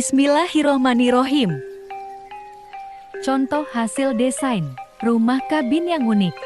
Bismillahirrohmanirrohim. Contoh hasil desain rumah kabin yang unik.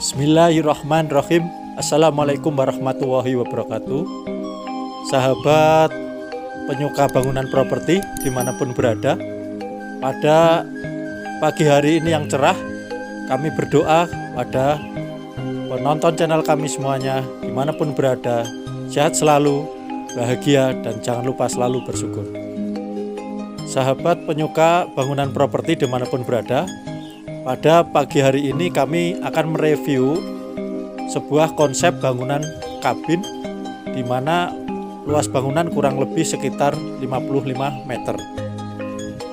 Bismillahirrahmanirrahim. Assalamualaikum warahmatullahi wabarakatuh. Sahabat penyuka bangunan properti dimanapun berada, pada pagi hari ini yang cerah, kami berdoa pada penonton channel kami semuanya dimanapun berada, sehat selalu, bahagia, dan jangan lupa selalu bersyukur. Sahabat penyuka bangunan properti dimanapun berada, pada pagi hari ini kami akan mereview sebuah konsep bangunan kabin di mana luas bangunan kurang lebih sekitar 55 meter.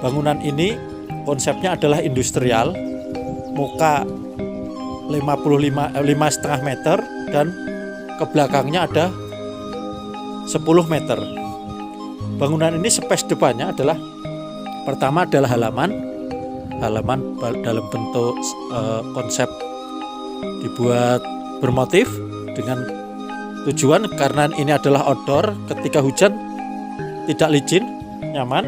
Bangunan ini konsepnya adalah industrial, muka 5,5 meter dan ke belakangnya ada 10 meter. Bangunan ini space depannya adalah, pertama adalah halaman dalam bentuk konsep dibuat bermotif dengan tujuan karena ini adalah outdoor, ketika hujan tidak licin, nyaman.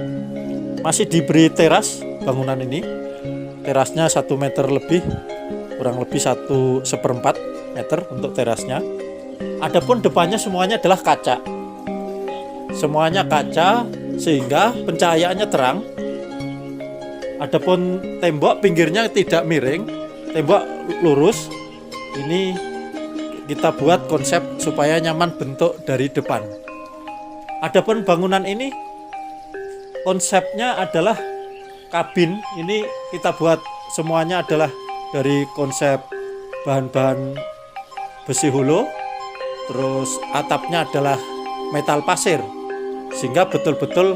Masih diberi teras bangunan ini, terasnya 1 meter lebih, kurang lebih 1/4 meter untuk terasnya. Adapun depannya semuanya adalah kaca, semuanya kaca sehingga pencahayaannya terang. Adapun tembok pinggirnya tidak miring, tembok lurus. Ini kita buat konsep supaya nyaman bentuk dari depan. Adapun bangunan ini konsepnya adalah kabin. Ini kita buat semuanya adalah dari konsep bahan-bahan besi holo. Terus atapnya adalah metal pasir sehingga betul-betul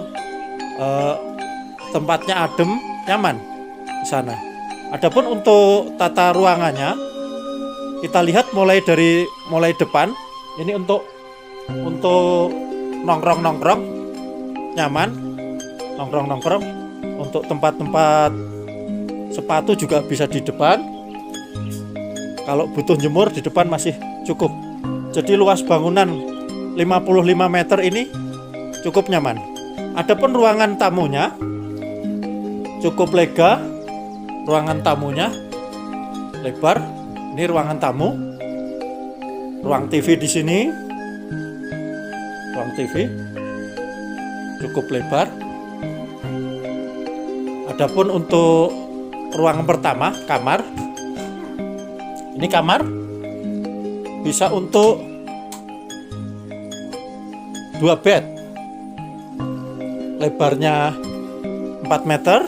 tempatnya adem, nyaman di sana. Adapun untuk tata ruangannya, kita lihat mulai depan. Ini untuk nongkrong nyaman, nongkrong. Untuk tempat-tempat sepatu juga bisa di depan. Kalau butuh jemur di depan masih cukup. Jadi luas bangunan 55 meter ini cukup nyaman. Adapun ruangan tamunya cukup lega, ruangan tamunya lebar. Ini ruangan tamu, ruang TV di sini, ruang TV cukup lebar. Adapun untuk ruangan pertama, kamar, ini kamar bisa untuk 2 bed, lebarnya 4 meter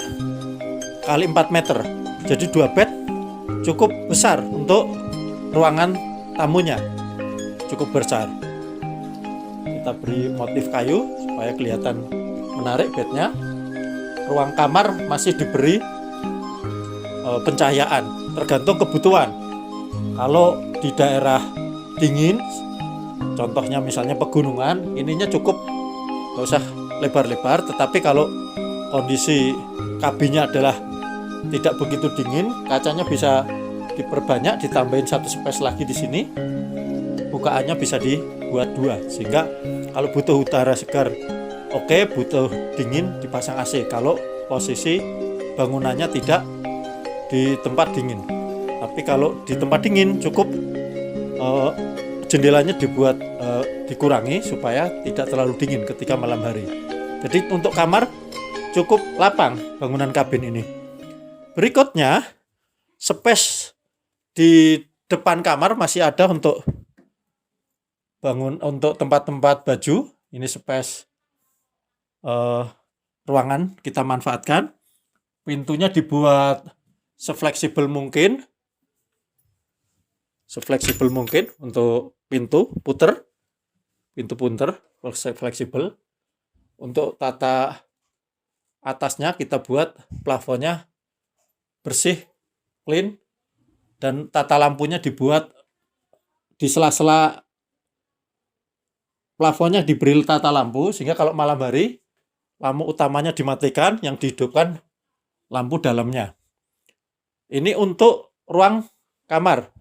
kali 4 meter, jadi 2 bed cukup besar untuk ruangan tamunya, cukup besar. Kita beri motif kayu supaya kelihatan menarik bednya. Ruang kamar masih diberi pencahayaan tergantung kebutuhan. Kalau di daerah dingin, contohnya misalnya pegunungan, ininya cukup, gak usah lebar-lebar. Tetapi kalau kondisi kabinnya adalah tidak begitu dingin, kacanya bisa diperbanyak, ditambahin 1 space lagi di sini. Bukaannya bisa dibuat 2 sehingga kalau butuh udara segar oke, butuh dingin dipasang AC. Kalau posisi bangunannya tidak di tempat dingin. Tapi kalau di tempat dingin cukup jendelanya dibuat dikurangi supaya tidak terlalu dingin ketika malam hari. Jadi untuk kamar cukup lapang bangunan kabin ini. Berikutnya, space di depan kamar masih ada untuk bangun untuk tempat-tempat baju, ini space ruangan kita manfaatkan. Pintunya dibuat sefleksibel mungkin untuk pintu punter fleksibel. Untuk tata atasnya kita buat plafonnya bersih, clean, dan tata lampunya dibuat di sela-sela plafonnya diberi tata lampu, sehingga kalau malam hari lampu utamanya dimatikan, yang dihidupkan lampu dalamnya. Ini untuk ruang kamar.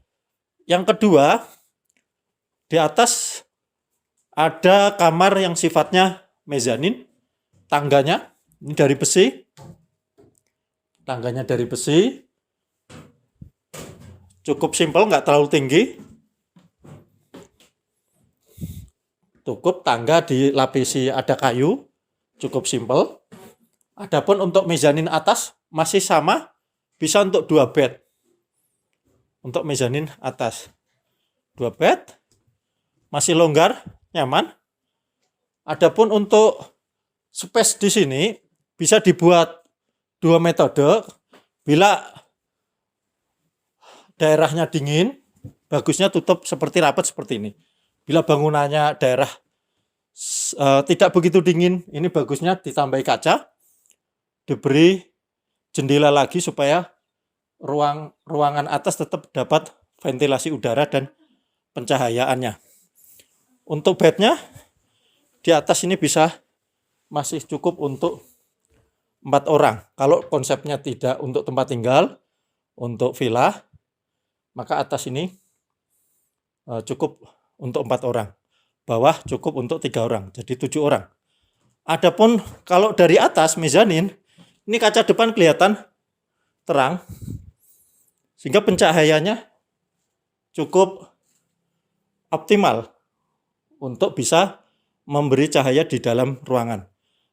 Yang kedua, di atas ada kamar yang sifatnya mezanin. Tangganya ini dari besi. Tangganya dari besi. Cukup simpel, nggak terlalu tinggi. Cukup tangga dilapisi ada kayu. Cukup simpel. Adapun untuk mezanin atas masih sama, bisa untuk 2 bed. Untuk mezanin atas 2 bed, masih longgar, nyaman. Adapun untuk space di sini bisa dibuat 2 metode. Bila daerahnya dingin, bagusnya tutup seperti rapat seperti ini. Bila bangunannya daerah tidak begitu dingin, ini bagusnya ditambahi kaca, diberi jendela lagi supaya ruangan atas tetap dapat ventilasi udara dan pencahayaannya. Untuk bednya di atas ini bisa masih cukup untuk 4 orang. Kalau konsepnya tidak untuk tempat tinggal, untuk villa, maka atas ini cukup untuk 4 orang. Bawah cukup untuk 3 orang, jadi 7 orang. Adapun kalau dari atas mezanin, ini kaca depan kelihatan terang, sehingga pencahayaannya cukup optimal untuk bisa memberi cahaya di dalam ruangan.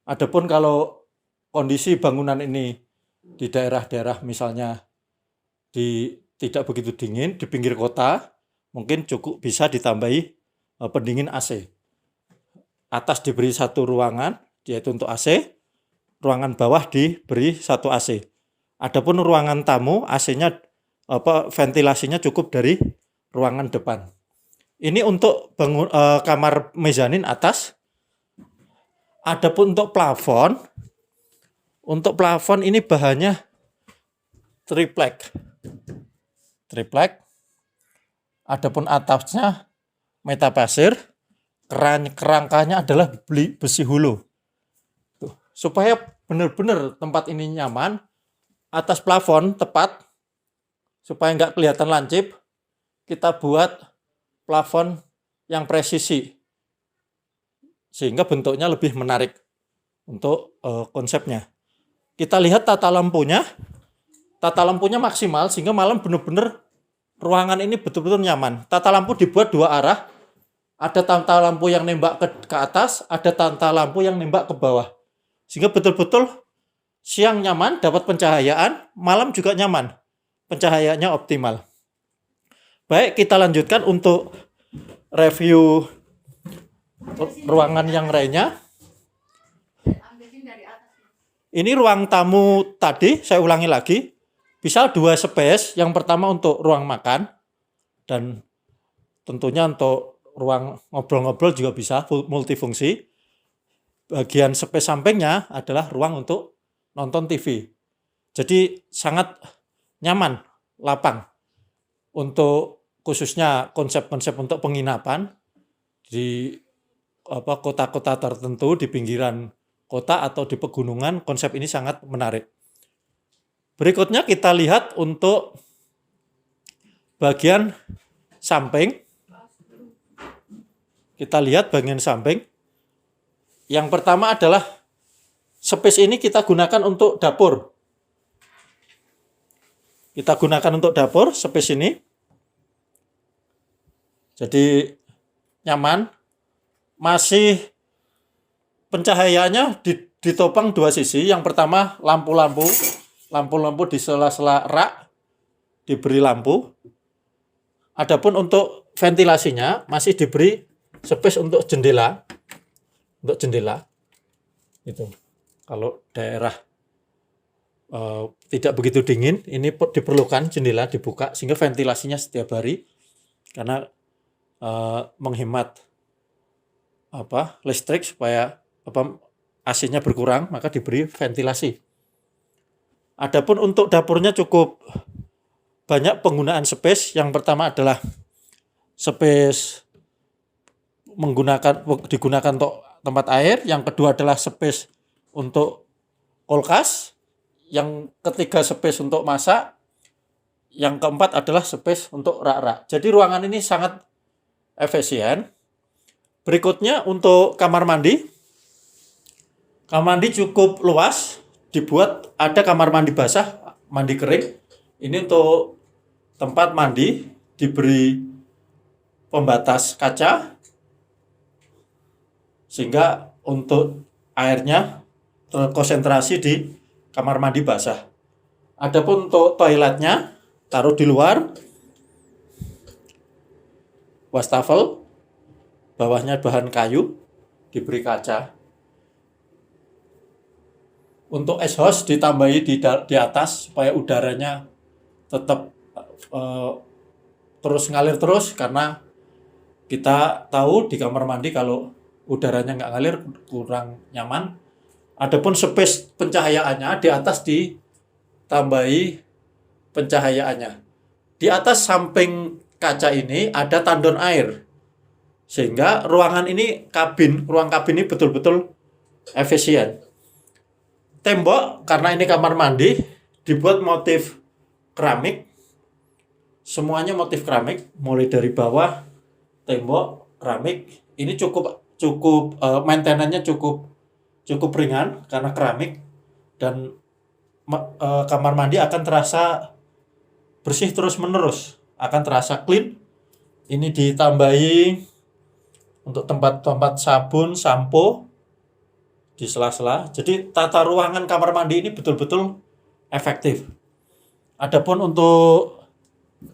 Adapun kalau kondisi bangunan ini di daerah-daerah misalnya tidak begitu dingin, di pinggir kota, mungkin cukup bisa ditambahi pendingin AC. Atas diberi 1 ruangan, yaitu untuk AC, ruangan bawah diberi 1 AC. Adapun ruangan tamu, AC-nya ventilasinya cukup dari ruangan depan. Ini untuk kamar mezanin atas. Adapun untuk plafon ini bahannya triplek. Adapun atasnya metapasir, kerangkanya adalah besi hulu. Tuh, supaya benar-benar tempat ini nyaman, atas plafon tepat, supaya nggak kelihatan lancip, kita buat plafon yang presisi, sehingga bentuknya lebih menarik untuk konsepnya. Kita lihat tata lampunya maksimal, sehingga malam benar-benar ruangan ini betul-betul nyaman. Tata lampu dibuat 2 arah, ada tata lampu yang nembak ke atas, ada tata lampu yang nembak ke bawah, sehingga betul-betul siang nyaman, dapat pencahayaan, malam juga nyaman, pencahayaannya optimal. Baik, kita lanjutkan untuk review ruangan yang lainnya. Ini ruang tamu tadi, saya ulangi lagi, bisa 2 space. Yang pertama untuk ruang makan, dan tentunya untuk ruang ngobrol-ngobrol juga bisa multifungsi. Bagian space sampingnya adalah ruang untuk nonton TV. Jadi sangat nyaman, lapang. Untuk khususnya konsep-konsep untuk penginapan di kota-kota tertentu, di pinggiran kota atau di pegunungan, konsep ini sangat menarik. Berikutnya kita lihat untuk bagian samping. Kita lihat bagian samping. Yang pertama adalah space ini kita gunakan untuk dapur. Kita gunakan untuk dapur space ini. Jadi nyaman. Masih pencahayaannya ditopang 2 sisi. Yang pertama lampu-lampu di sela-sela rak diberi lampu. Adapun untuk ventilasinya masih diberi space untuk jendela, itu. Kalau daerah tidak begitu dingin, ini diperlukan jendela dibuka sehingga ventilasinya setiap hari, karena menghemat listrik supaya AC-nya berkurang, maka diberi ventilasi. Adapun untuk dapurnya cukup banyak penggunaan space. Yang pertama adalah space digunakan untuk tempat air, yang kedua adalah space untuk kulkas, yang ketiga space untuk masak, yang keempat adalah space untuk rak-rak. Jadi ruangan ini sangat efisien. Berikutnya untuk kamar mandi. Kamar mandi cukup luas, dibuat ada kamar mandi basah, mandi kering. Ini untuk tempat mandi diberi pembatas kaca, sehingga untuk airnya terkonsentrasi di kamar mandi basah. Adapun untuk toiletnya taruh di luar, wastafel, bawahnya bahan kayu, diberi kaca. Untuk exhaust ditambahi di atas supaya udaranya tetap terus ngalir terus, karena kita tahu di kamar mandi kalau udaranya nggak ngalir kurang nyaman. Adapun space pencahayaannya di atas ditambahi pencahayaannya. Di atas samping kaca ini ada tandon air, sehingga ruang kabin ini betul-betul efisien. Tembok, karena ini kamar mandi, dibuat motif keramik. Semuanya motif keramik, mulai dari bawah tembok keramik. Ini cukup maintenance-nya cukup ringan karena keramik, dan kamar mandi akan terasa bersih terus-menerus, akan terasa clean. Ini ditambahi untuk tempat sabun, sampo di sela-sela. Jadi tata ruangan kamar mandi ini betul-betul efektif. Adapun untuk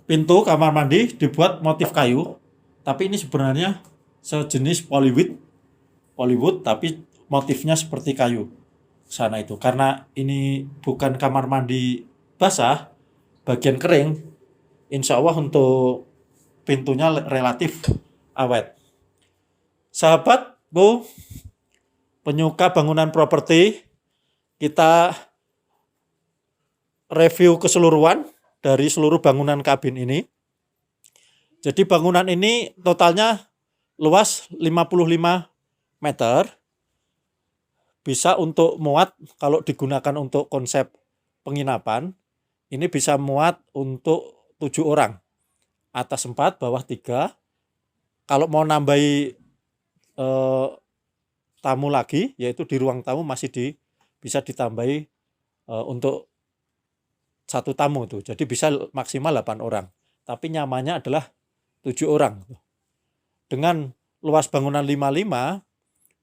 pintu kamar mandi dibuat motif kayu, tapi ini sebenarnya sejenis polywood, tapi motifnya seperti kayu sana itu. Karena ini bukan kamar mandi basah, bagian kering, insya Allah untuk pintunya relatif awet. Sahabatku penyuka bangunan properti, kita review keseluruhan dari seluruh bangunan kabin ini. Jadi bangunan ini totalnya luas 55 meter. Bisa untuk muat, kalau digunakan untuk konsep penginapan, ini bisa muat untuk 7 orang. Atas 4, bawah 3. Kalau mau nambahi tamu lagi, yaitu di ruang tamu masih bisa ditambahi untuk 1 tamu tuh. Jadi bisa maksimal 8 orang. Tapi nyamannya adalah 7 orang. Dengan luas bangunan 55,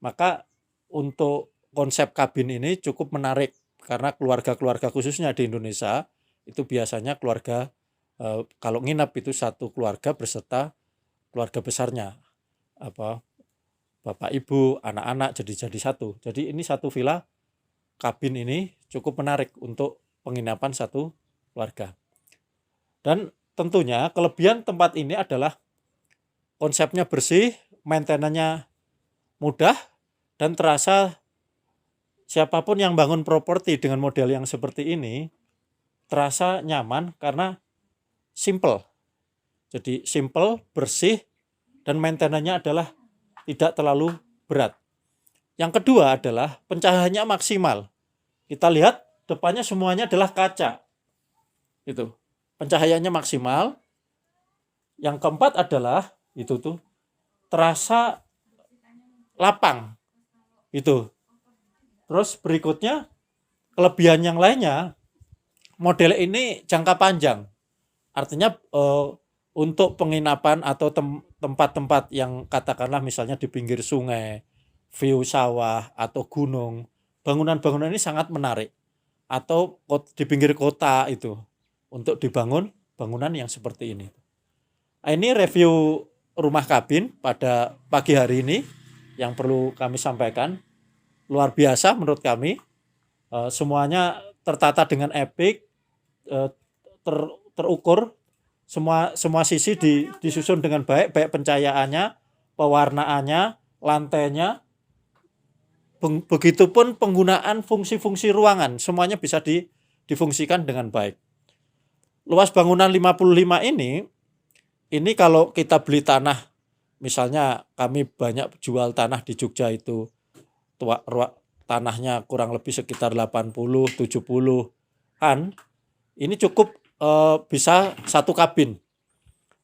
maka untuk konsep kabin ini cukup menarik, karena keluarga-keluarga khususnya di Indonesia itu biasanya keluarga kalau nginap itu satu keluarga beserta keluarga besarnya, bapak ibu, anak-anak jadi satu. Jadi ini satu villa kabin ini cukup menarik untuk penginapan satu keluarga. Dan tentunya kelebihan tempat ini adalah konsepnya bersih, maintenance-nya mudah, dan terasa siapapun yang bangun properti dengan model yang seperti ini terasa nyaman karena simple. Jadi simple, bersih, dan maintenance-nya adalah tidak terlalu berat. Yang kedua adalah pencahayaannya maksimal. Kita lihat depannya semuanya adalah kaca. Itu. Pencahayaannya maksimal. Yang keempat adalah terasa lapang. Itu. Terus berikutnya kelebihan yang lainnya, model ini jangka panjang. Artinya untuk penginapan atau tempat-tempat yang katakanlah misalnya di pinggir sungai, view sawah atau gunung, bangunan-bangunan ini sangat menarik. Atau di pinggir kota itu untuk dibangun bangunan yang seperti ini. Ini review rumah kabin pada pagi hari ini yang perlu kami sampaikan. Luar biasa menurut kami. Semuanya tertata dengan epik, terukur, semua sisi disusun dengan baik pencahayaannya, pewarnaannya, lantainya, begitupun penggunaan fungsi-fungsi ruangan, semuanya bisa difungsikan dengan baik. Luas bangunan 55 ini kalau kita beli tanah, misalnya kami banyak jual tanah di Jogja itu, tanahnya kurang lebih sekitar 80-70-an, ini cukup bisa satu kabin.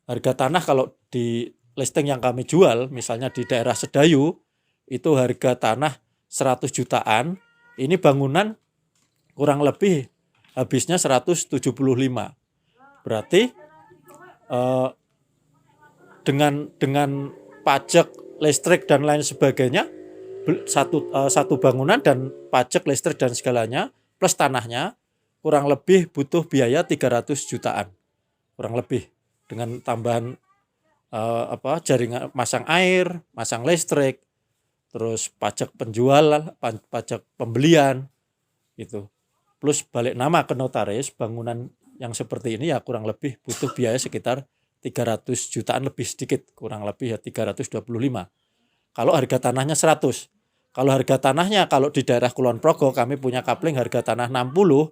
Harga tanah kalau di listing yang kami jual, misalnya di daerah Sedayu, itu harga tanah 100 jutaan, ini bangunan kurang lebih habisnya 175. Berarti dengan pajak listrik dan lain sebagainya, satu bangunan dan pajak listrik dan segalanya plus tanahnya kurang lebih butuh biaya 300 jutaan. Kurang lebih dengan tambahan jaringan masang air, masang listrik, terus pajak penjualan, pajak pembelian gitu. Plus balik nama ke notaris, bangunan yang seperti ini ya kurang lebih butuh biaya sekitar 300 jutaan lebih sedikit, kurang lebih ya 325. Kalau harga tanahnya 100. Kalau harga tanahnya kalau di daerah Kulon Progo kami punya kapling harga tanah 60,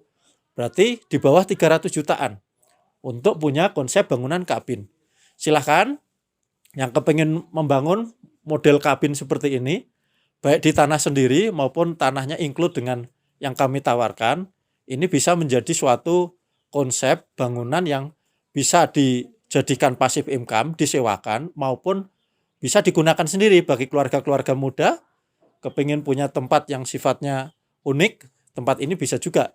berarti di bawah 300 jutaan untuk punya konsep bangunan kabin. Silahkan yang kepingin membangun model kabin seperti ini, baik di tanah sendiri maupun tanahnya include dengan yang kami tawarkan, ini bisa menjadi suatu konsep bangunan yang bisa dijadikan passive income, disewakan, maupun bisa digunakan sendiri bagi keluarga-keluarga muda, kepingin punya tempat yang sifatnya unik, tempat ini bisa juga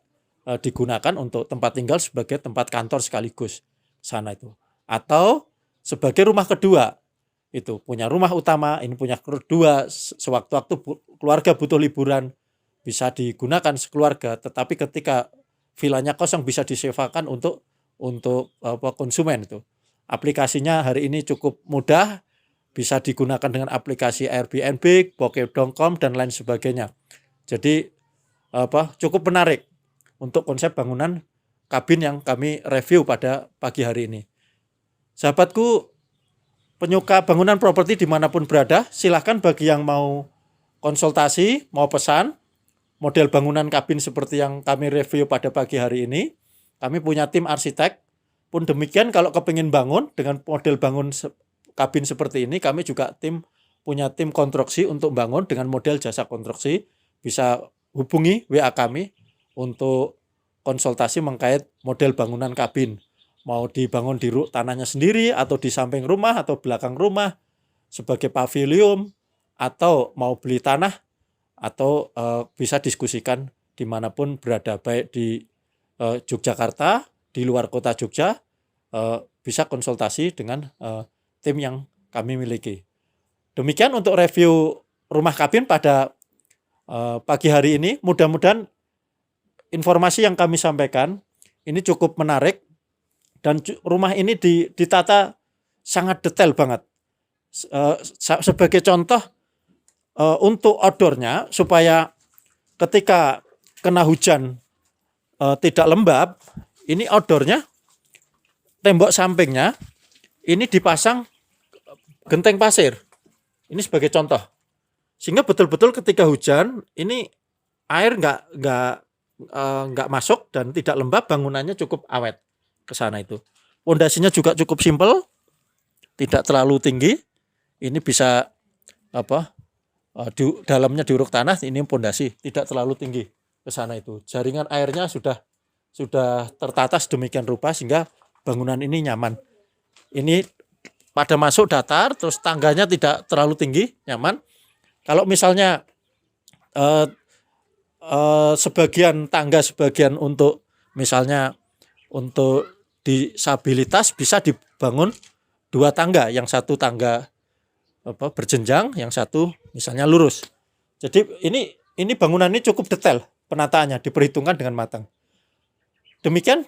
digunakan untuk tempat tinggal sebagai tempat kantor sekaligus sana itu. Atau sebagai rumah kedua, itu punya rumah utama, ini punya kedua, sewaktu-waktu keluarga butuh liburan, bisa digunakan sekeluarga, tetapi ketika vilanya kosong bisa disewakan untuk konsumen itu. Aplikasinya hari ini cukup mudah, bisa digunakan dengan aplikasi Airbnb, Booking.com dan lain sebagainya. Jadi cukup menarik untuk konsep bangunan kabin yang kami review pada pagi hari ini. Sahabatku, penyuka bangunan properti dimanapun berada, silahkan bagi yang mau konsultasi, mau pesan model bangunan kabin seperti yang kami review pada pagi hari ini. Kami punya tim arsitek. Pun demikian kalau kepingin bangun dengan model bangun kabin seperti ini, kami juga punya tim konstruksi untuk bangun dengan model jasa konstruksi. Bisa hubungi WA kami untuk konsultasi mengkait model bangunan kabin. Mau dibangun di tanahnya sendiri atau di samping rumah atau belakang rumah sebagai pavilion, atau mau beli tanah, atau bisa diskusikan dimanapun berada, baik di Yogyakarta, di luar kota Jogja, bisa konsultasi dengan tim yang kami miliki. Demikian untuk review rumah kabin pada pagi hari ini. Mudah-mudahan informasi yang kami sampaikan ini cukup menarik, dan rumah ini ditata sangat detail banget. Sebagai contoh, untuk outdoornya, supaya ketika kena hujan tidak lembab, ini outdoornya, tembok sampingnya ini dipasang genteng pasir. Ini sebagai contoh, sehingga betul-betul ketika hujan ini air nggak masuk dan tidak lembab, bangunannya cukup awet ke sana itu. Pondasinya juga cukup simpel, tidak terlalu tinggi. Ini bisa dalamnya diuruk tanah, ini pondasi tidak terlalu tinggi ke sana itu. Jaringan airnya sudah tertata sedemikian rupa sehingga bangunan ini nyaman. Ini pada masuk datar, terus tangganya tidak terlalu tinggi, nyaman. Kalau misalnya sebagian tangga, sebagian untuk misalnya untuk disabilitas, bisa dibangun 2 tangga, yang satu tangga berjenjang, yang satu misalnya lurus. Jadi ini bangunan ini cukup detail penataannya, diperhitungkan dengan matang. Demikian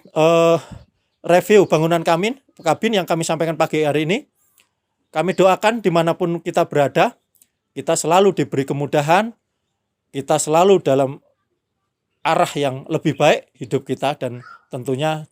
review bangunan kabin yang kami sampaikan pagi hari ini. kami doakan dimanapun kita berada, kita selalu diberi kemudahan, kita selalu dalam arah yang lebih baik hidup kita, dan tentunya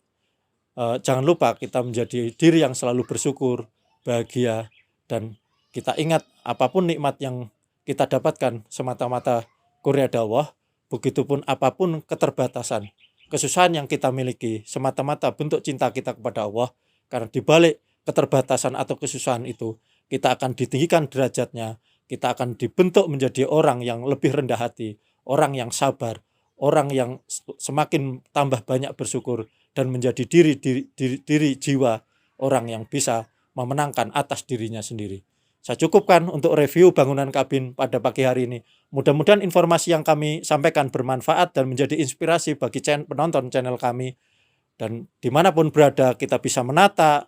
jangan lupa kita menjadi diri yang selalu bersyukur, bahagia, dan kita ingat apapun nikmat yang kita dapatkan semata-mata kurnia Allah, begitupun apapun keterbatasan, kesusahan yang kita miliki semata-mata bentuk cinta kita kepada Allah, karena dibalik keterbatasan atau kesusahan itu kita akan ditinggikan derajatnya, kita akan dibentuk menjadi orang yang lebih rendah hati, orang yang sabar, orang yang semakin tambah banyak bersyukur, dan menjadi diri jiwa orang yang bisa memenangkan atas dirinya sendiri. Saya cukupkan untuk review bangunan kabin pada pagi hari ini. Mudah-mudahan informasi yang kami sampaikan bermanfaat dan menjadi inspirasi bagi penonton channel kami. Dan dimanapun berada kita bisa menata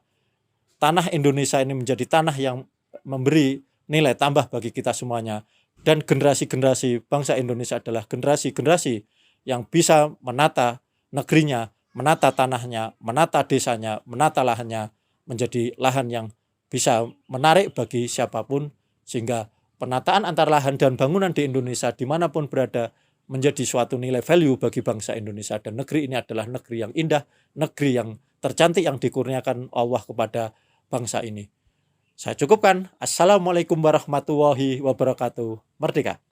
tanah Indonesia ini menjadi tanah yang memberi nilai tambah bagi kita semuanya. Dan generasi-generasi bangsa Indonesia adalah generasi-generasi yang bisa menata negerinya, menata tanahnya, menata desanya, menata lahannya menjadi lahan yang bisa menarik bagi siapapun, sehingga penataan antar lahan dan bangunan di Indonesia dimanapun berada menjadi suatu nilai value bagi bangsa Indonesia. Dan negeri ini adalah negeri yang indah, negeri yang tercantik yang dikurniakan Allah kepada bangsa ini. Saya cukupkan. Assalamualaikum warahmatullahi wabarakatuh. Merdeka.